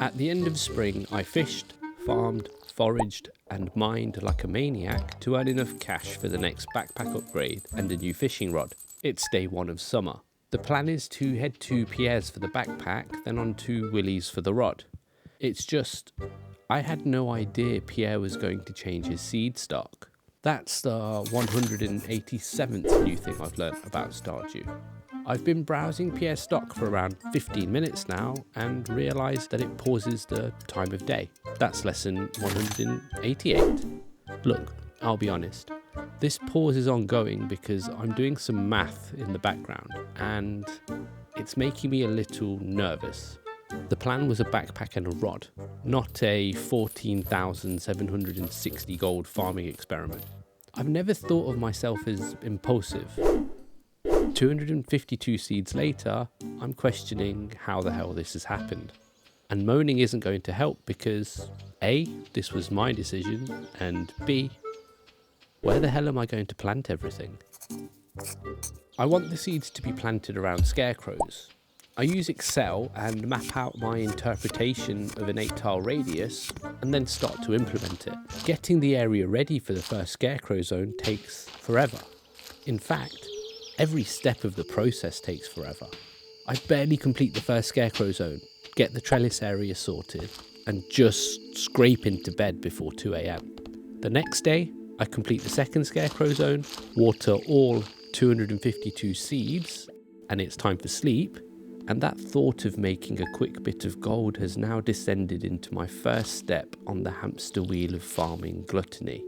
At the end of spring, I fished, farmed, foraged and mined like a maniac to earn enough cash for the next backpack upgrade and a new fishing rod. It's day one of summer. The plan is to head to Pierre's for the backpack, then on to Willie's for the rod. It's just, I had no idea Pierre was going to change his seed stock. That's the 187th new thing I've learnt about Stardew. I've been browsing Pierre's stock for around 15 minutes now and realised that it pauses the time of day. That's lesson 188. Look, I'll be honest. This pause is ongoing because I'm doing some math in the background and it's making me a little nervous. The plan was a backpack and a rod, not a 14,760 gold farming experiment. I've never thought of myself as impulsive. 252 seeds later, I'm questioning how the hell this has happened. And moaning isn't going to help because A, this was my decision, and B, where the hell am I going to plant everything? I want the seeds to be planted around scarecrows. I use Excel and map out my interpretation of an 8-tile radius and then start to implement it. Getting the area ready for the first scarecrow zone takes forever. In fact, every step of the process takes forever. I barely complete the first scarecrow zone, get the trellis area sorted, and just scrape into bed before 2 AM. The next day, I complete the second scarecrow zone, water all 252 seeds, and it's time for sleep. And that thought of making a quick bit of gold has now descended into my first step on the hamster wheel of farming gluttony.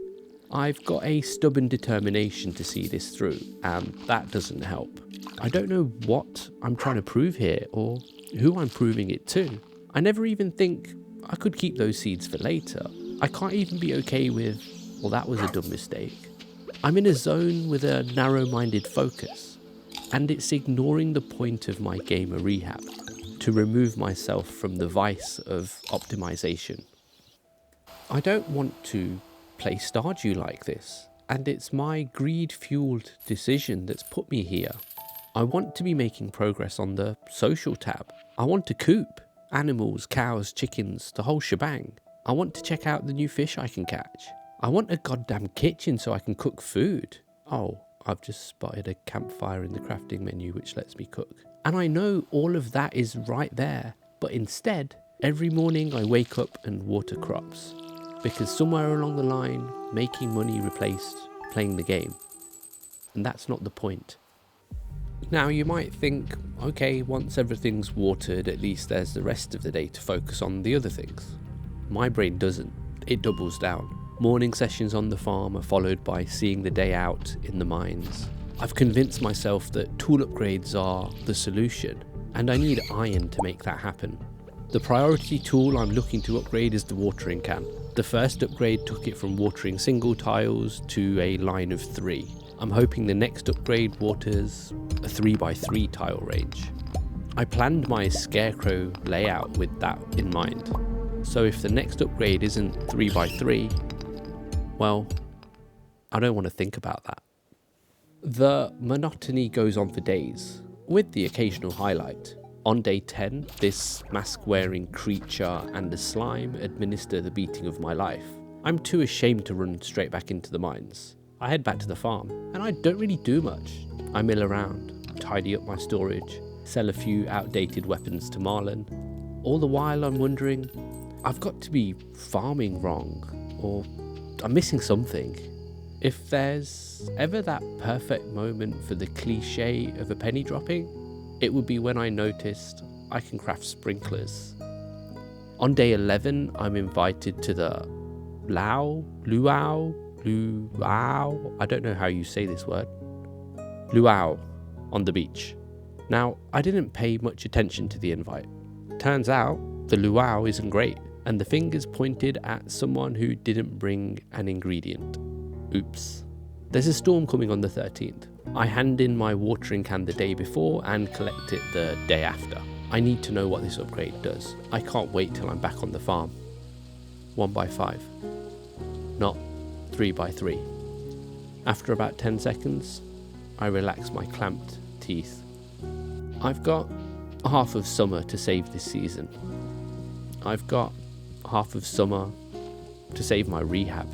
I've got a stubborn determination to see this through, and that doesn't help. I don't know what I'm trying to prove here or who I'm proving it to. I never even think I could keep those seeds for later. I can't even be okay with, well, that was a dumb mistake. I'm in a zone with a narrow-minded focus, and it's ignoring the point of my gamer rehab to remove myself from the vice of optimisation. I don't want to play Stardew like this, and it's my greed-fueled decision that's put me here. I want to be making progress on the social tab. I want to coop animals, cows, chickens, the whole shebang. I want to check out the new fish I can catch. I want a goddamn kitchen so I can cook food. Oh, I've just spotted a campfire in the crafting menu which lets me cook. And I know all of that is right there, but instead, every morning I wake up and water crops. Because somewhere along the line, making money replaced playing the game. And that's not the point. Now you might think, okay, once everything's watered, at least there's the rest of the day to focus on the other things. My brain doesn't. It doubles down. Morning sessions on the farm are followed by seeing the day out in the mines. I've convinced myself that tool upgrades are the solution, and I need iron to make that happen. The priority tool I'm looking to upgrade is the watering can. The first upgrade took it from watering single tiles to a line of 3. I'm hoping the next upgrade waters a 3x3 tile range. I planned my scarecrow layout with that in mind. So if the next upgrade isn't 3x3, well, I don't want to think about that. The monotony goes on for days, with the occasional highlight. On day 10, this mask-wearing creature and the slime administer the beating of my life. I'm too ashamed to run straight back into the mines. I head back to the farm, and I don't really do much. I mill around, tidy up my storage, sell a few outdated weapons to Marlon. All the while I'm wondering, I've got to be farming wrong, or I'm missing something. If there's ever that perfect moment for the cliche of a penny dropping, it would be when I noticed I can craft sprinklers. On day 11, I'm invited to the luau, I don't know how you say this word, luau on the beach. Now, I didn't pay much attention to the invite. Turns out, the luau isn't great, and the finger's pointed at someone who didn't bring an ingredient. Oops. There's a storm coming on the 13th. I hand in my watering can the day before and collect it the day after. I need to know what this upgrade does. I can't wait till I'm back on the farm. 1x5. Not 3x3. After about 10 seconds, I relax my clamped teeth. I've got half of summer to save this season. I've got half of summer to save my rehab.